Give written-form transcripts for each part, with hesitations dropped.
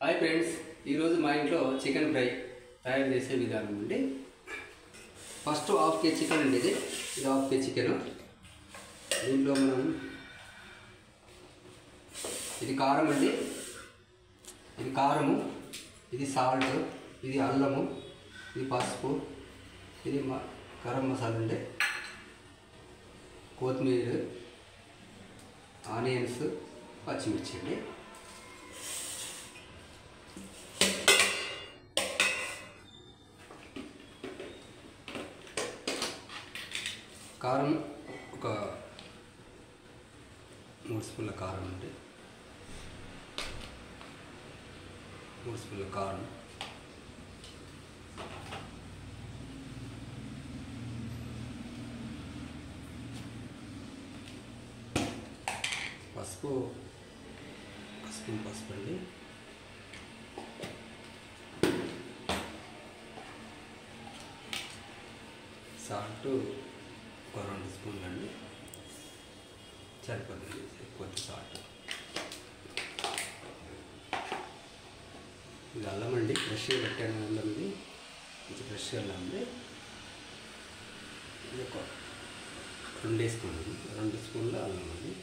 Hi friends, ఈరోజు మా ఇంట్లో చికెన్ ఫ్రై తయారు చేసే విధానం అండి. ఫస్ట్ హాఫ్ కేజీ చికెన్ అండి. ఇది హాఫ్ కేజీ చికెన్. దీంట్లో మనం ఇది కారం అండి, ఇది కారము, ఇది సాల్ట్, ఇది అల్లము, ఇది పసుపు, ఇది గరం మసాలా అండి, కొత్తిమీర, ఆనియన్స్, పచ్చిమిర్చి అండి. కారం ఒక 3 స్పూన్ల కారం అండి, 3 స్పూన్ల కారం, పసుపు అండి, సాల్ట్ ఒక 2 స్పూన్లు అండి, సరిపోతుంది. కొద్ది సాల్ట్. ఇది అల్లం అండి, ఫ్రెష్గా పెట్టాను అల్లం. ఇది కొంచెం ఫ్రెష్గా అల్లం అండి. ఇది ఒక 2 స్పూన్లు, 2 స్పూన్ల అల్లం అండి.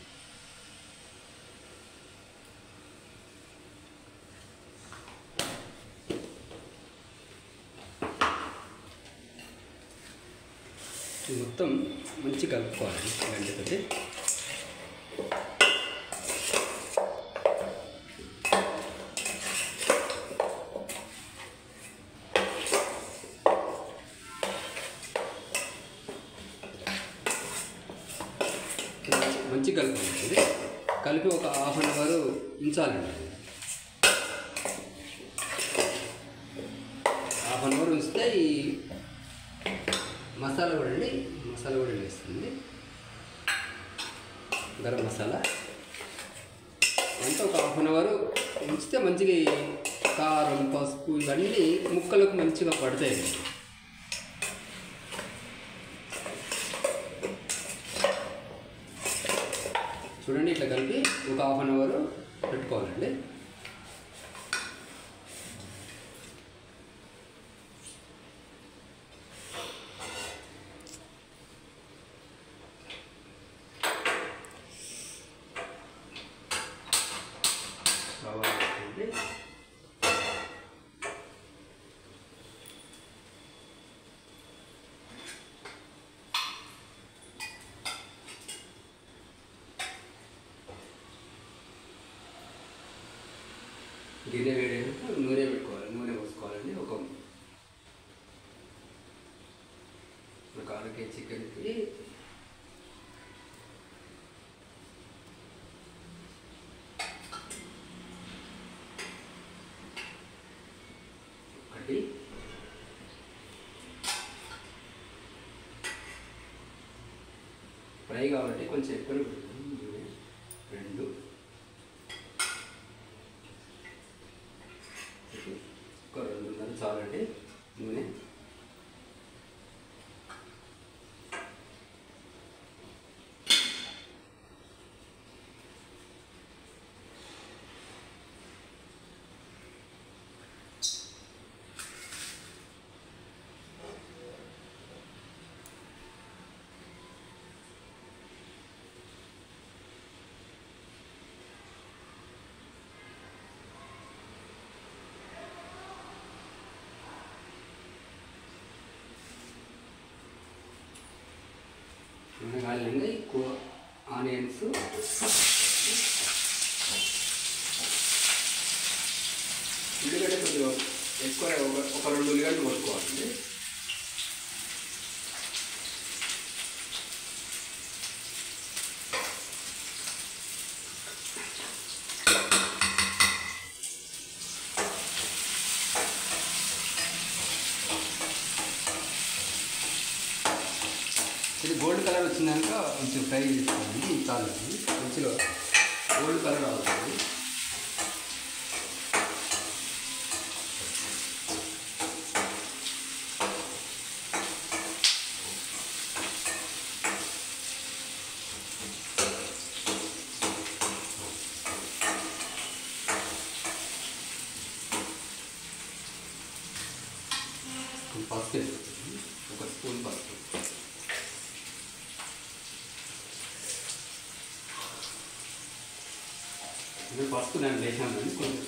మొత్తం మంచి కలుపుకోవాలి గంటతోటి. మంచి కలుపుకోవాలి. కలిపి ఒక ½ అన్ అవర్ ఉంచాలండి. ½ అన్ అవర్ ఉంచితే ఈ మసాలా కూడా వేస్తుంది. గరం మసాలా అంతా ఒక ½ అన్ అవర్ ఉంచితే మంచిగా కారం, పసుపు ఇవన్నీ ముక్కలకు మంచిగా పడతాయి. చూడండి, ఇట్లా కలిపి ఒక ½ అన్ అవర్ పెట్టుకోవాలండి. గిన్నె వేడైనాక నూనె పెట్టుకోవాలి. నూనె పోసుకోవాలండి. ఒక 1/2 కేజీ చికెన్కి ఒకటి, ఫ్రై కాబట్టి కొంచెం ఎక్కువ, 2, ఒక 2.5 చాలండి నూనె. కాలంగా ఎక్కువ ఆనియన్స్, ఉల్లిగడ్డ కొద్దిగా ఎక్కువ, ఒక 2 ఉల్లిగడ్డలు కొట్టుకోవాలండి. ఇది గోల్డ్ కలర్ వచ్చినాక కొంచెం ఫ్రై చేసుకోవాలి. చాలు, మంచిగా గోల్డ్ కలర్ రావాలి. పసుపు వేసుకుంటాను, ఒక స్పూన్ పసుపు. ఇది పసుపు దాన్ని వేసామండి కొంచెం.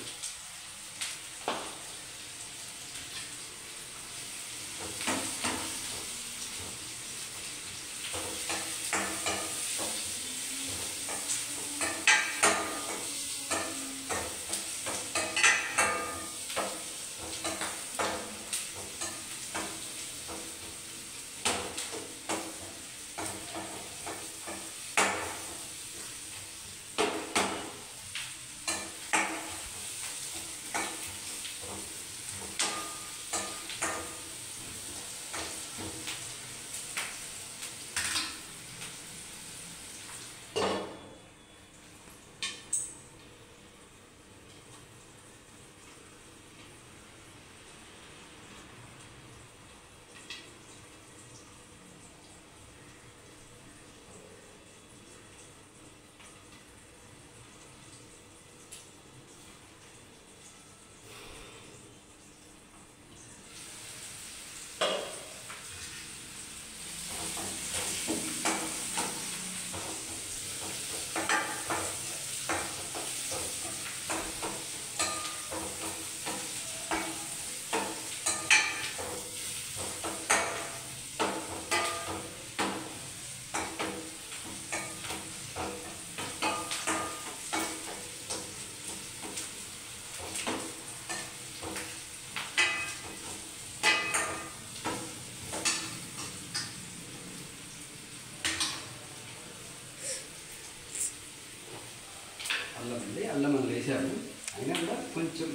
అల్లం అండి, అల్లం మనం వేసాము, అయినా కూడా కొంచెం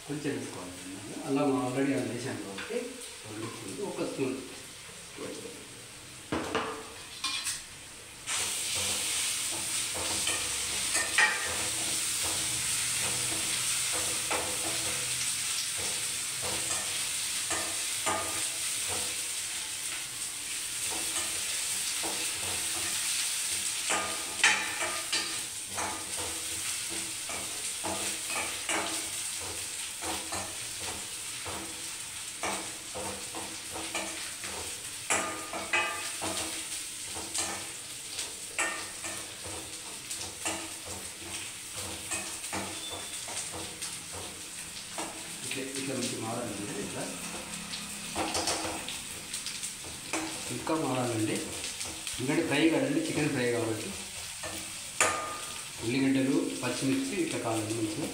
కొంచెం వేసుకోవాలి. అల్లం ఆల్రెడీ అది వేసాను కాబట్టి ఒక స్పూన్. ఇట్లా మంచి మారాలండి, ఇట్లా ఇంకా మారాలండి. ఎందుకంటే ఫ్రై కాదండి, చికెన్ ఫ్రై కాబట్టి ఉల్లిగడ్డలు పచ్చిమిర్చి ఇట్లా కావాలి మంచిగా.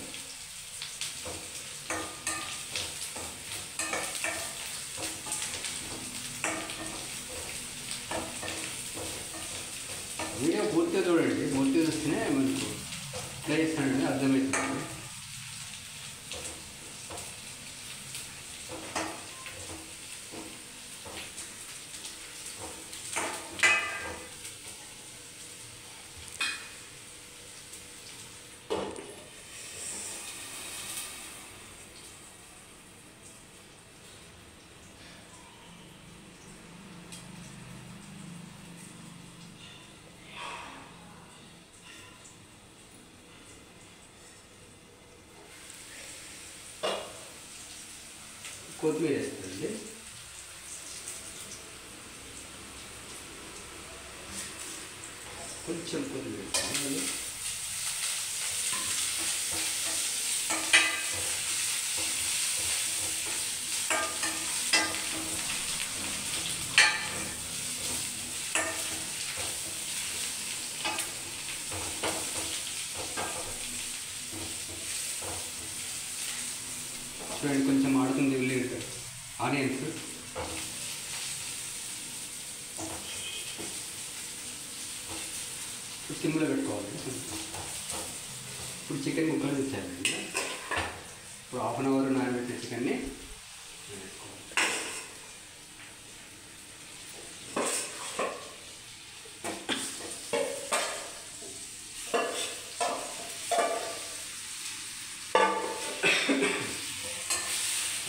వీడియో పూర్తిగా చూడండి, పూర్తిగా చూస్తేనే మనకు ఎట్లా చేస్తానండి అర్థమవుతుంది. కొత్తిమీర వేస్తుందండి, కొంచెం కొత్తిమీర వేస్తాను. చూడండి కొంచెం ఆడుతుంది ఉల్లిగడ్డ, ఆనియన్స్. సిమ్లో పెట్టుకోవాలి. ఇప్పుడు చికెన్ ముక్కలు తెచ్చారండి. ఇప్పుడు హాఫ్ అన్ అవర్ నానబెట్టిన చికెన్ని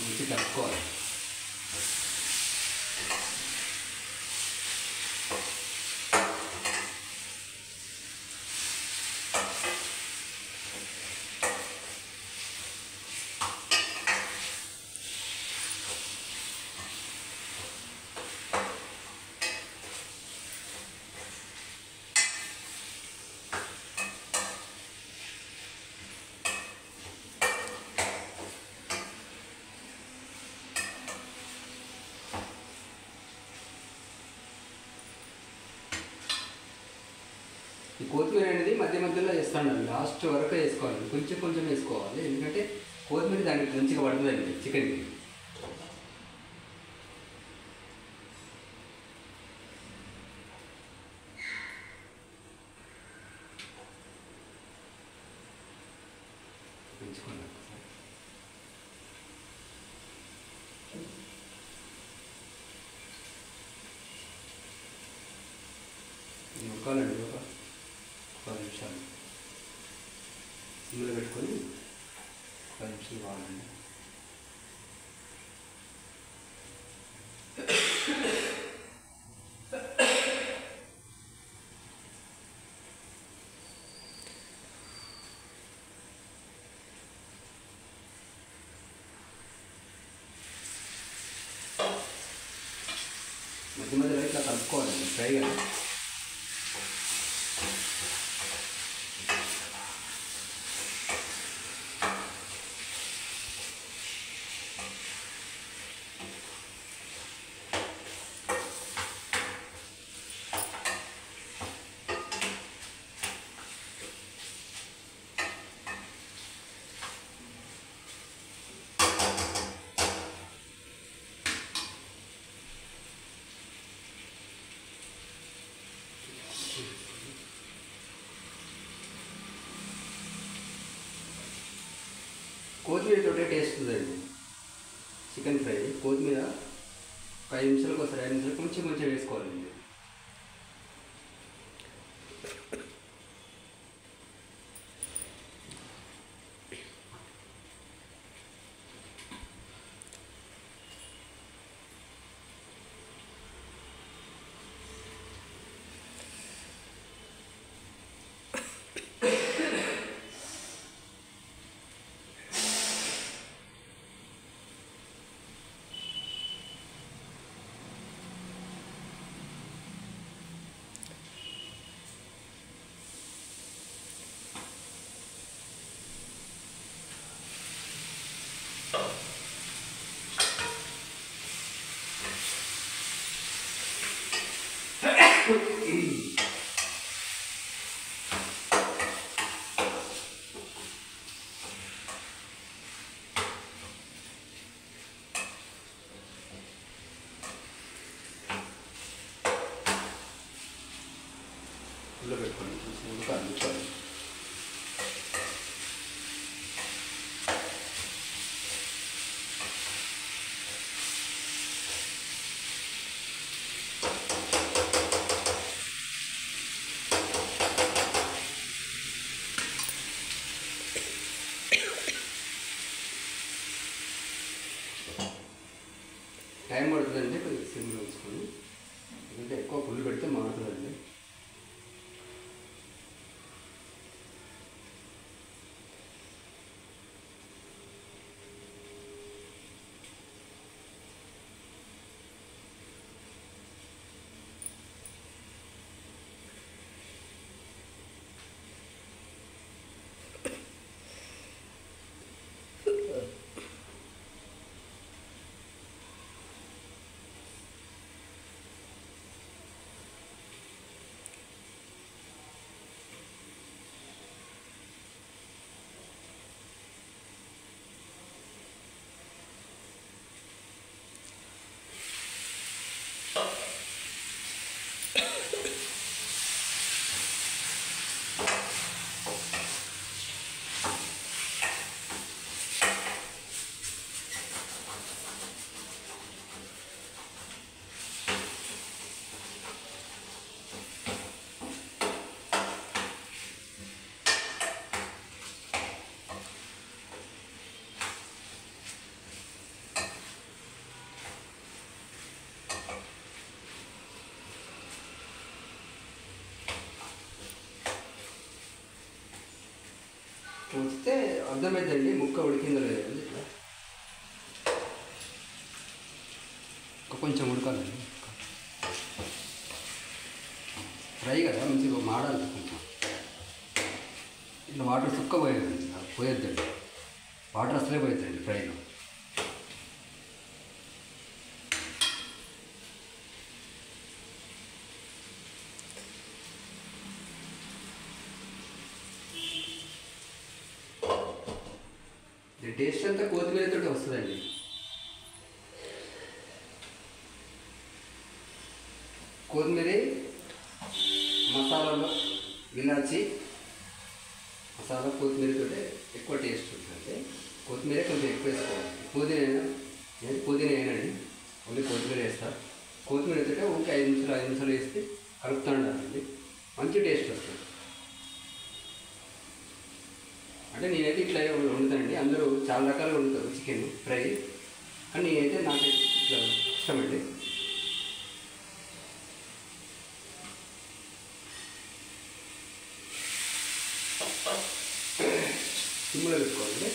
మంచి కలుపుకోవాలి. ఈ కొత్తిమీర అనేది మధ్య మధ్యలో వేస్తాను, లాస్ట్ వరకు వేసుకోవాలి, కొంచెం కొంచెం వేసుకోవాలి, ఎందుకంటే కొత్తిమీర దానికి మంచిగా పడుతుందండి చికెన్కి. పెంచుకోండి ఉడకాలండి, ఒక 10 నిమిషాలు సిమ్లో పెట్టుకొని 10 నిమిషాలు కావాలండి. మధ్య మధ్యలో ఇట్లా కలుపుకోవాలండి ఫ్రై కదా. కొత్తిమీరతోటే టేస్ట్ ఉందండి చికెన్ ఫ్రై. కొత్తిమీర 5 నిమిషాలకు ఒకసారి, 5 నిమిషాలు కొంచెం కొంచెం వేసుకోవాలండి. ఫుల్లో పెట్టుకోండి, ఉడకాలి. టైం పడుతుందండి, కొద్దిగా సిమ్లో ఉంచుకొని, ఎందుకంటే ఎక్కువ ఫుల్ పెడితే మారుతుందండి. ఉంచితే అర్థమైందండి ముక్క ఉడికిందో లేదండి. ఇట్లా కొంచెం ఉడకాలండి, ఫ్రై కదా మంచిగా మాడాలి. కొంచెం ఇట్లా వాటర్ చుక్క పోయేదండి, పోయొద్దండి, వాటర్ అసలే పోయొద్దండి ఫ్రైలో. టేస్ట్ అంతా కొత్తిమీరతో వస్తుందండి. కొత్తిమీర, మసాలాలో ఇలాచి, మసాలా కొత్తిమీరతో ఎక్కువ టేస్ట్ ఉంటుంది. కొత్తిమీర కొంచెం ఎక్కువ వేసుకోవాలి. పుదీనా వేయనండి, ఓన్లీ కొత్తిమీర వేస్తారు. కొత్తిమీర అయితే ఒక 5 నిమిషాలు వేస్తే కలుపుతూ ఉండాలండి, మంచి టేస్ట్ వస్తుంది. అంటే నేనైతే ఇట్లా వండుతానండి. అందరూ చాలా రకాలుగా వండుతారు చికెన్ ఫ్రై, కానీ నేనైతే నాకైతే ఇట్లా ఇష్టమండి. సిమ్లో పెట్టుకోవాలండి.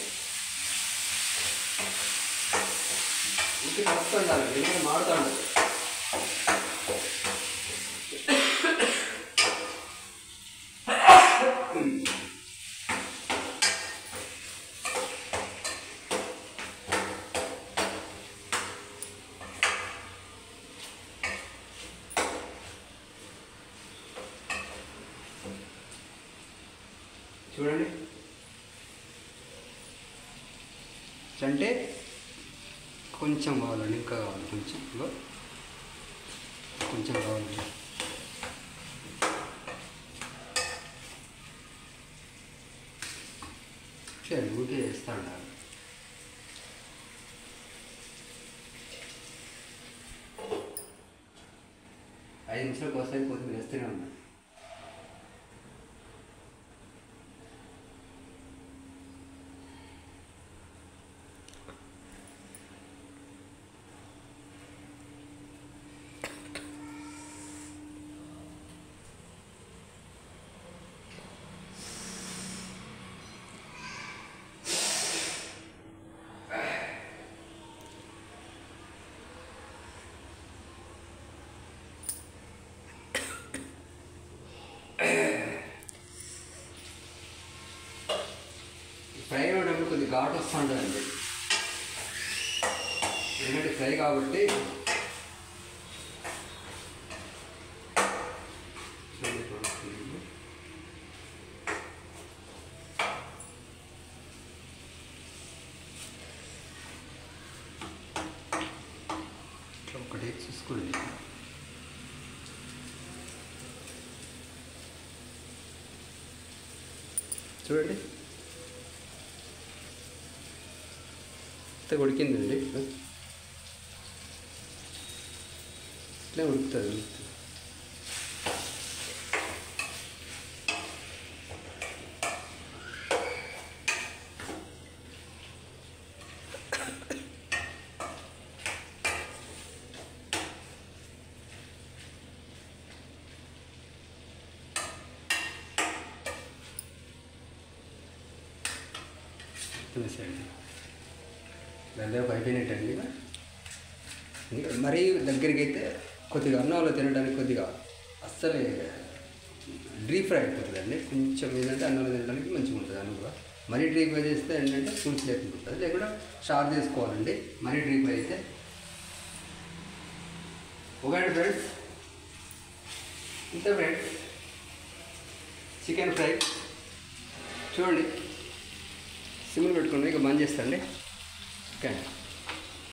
ఇంటికి కలుపుతూ ఉండాలండి, ఎందుకంటే మాడుతూ ఉంటుంది. చూడండి, అంటే కొంచెం కావాలండి, ఇంకా కావాలి, కొంచెం కావాలండి. సరే, ఊరికే వేస్తూ ఉండాలి. ఐదు నిమిషాలకు ఒకసారి కొద్దిగా వేస్తూనే ఉండాలి. ఫ్రై అవ్వడానికి కొద్దిగా ఘాటు వస్తూ ఉంటుందండి, ఎందుకంటే ఫ్రై కాబట్టి. ఇట్లా ఒకటి చూసుకోండి. చూడండి, ఉడికిందండి. ఇట్లా ఉడుకుతుంది. వేసేయండి, దాదాపు అయిపోయినట్టండి. మరీ దగ్గరికి అయితే కొద్దిగా అన్నంలో తినడానికి కొద్దిగా అస్సలే డీప్ ఫ్రై అయిపోతుందండి. కొంచెం ఏంటంటే అన్నంలో తినడానికి మంచిగా ఉంటుంది. అన్నం కూడా మరీ డీప్ ఫ్రై చేస్తే ఏంటంటే పులుసు లేకుండా ఉంటుంది, లేకుండా షార్ప్ చేసుకోవాలండి. మరీ డీప్ ఫ్రై అయితే ఓకే ఫ్రెండ్స్, ఇంత ఫ్రెండ్స్ చికెన్ ఫ్రై చూడండి. సిమ్లో పెట్టుకోండి, ఇక బంద్ చేస్తాండి. ఓకే.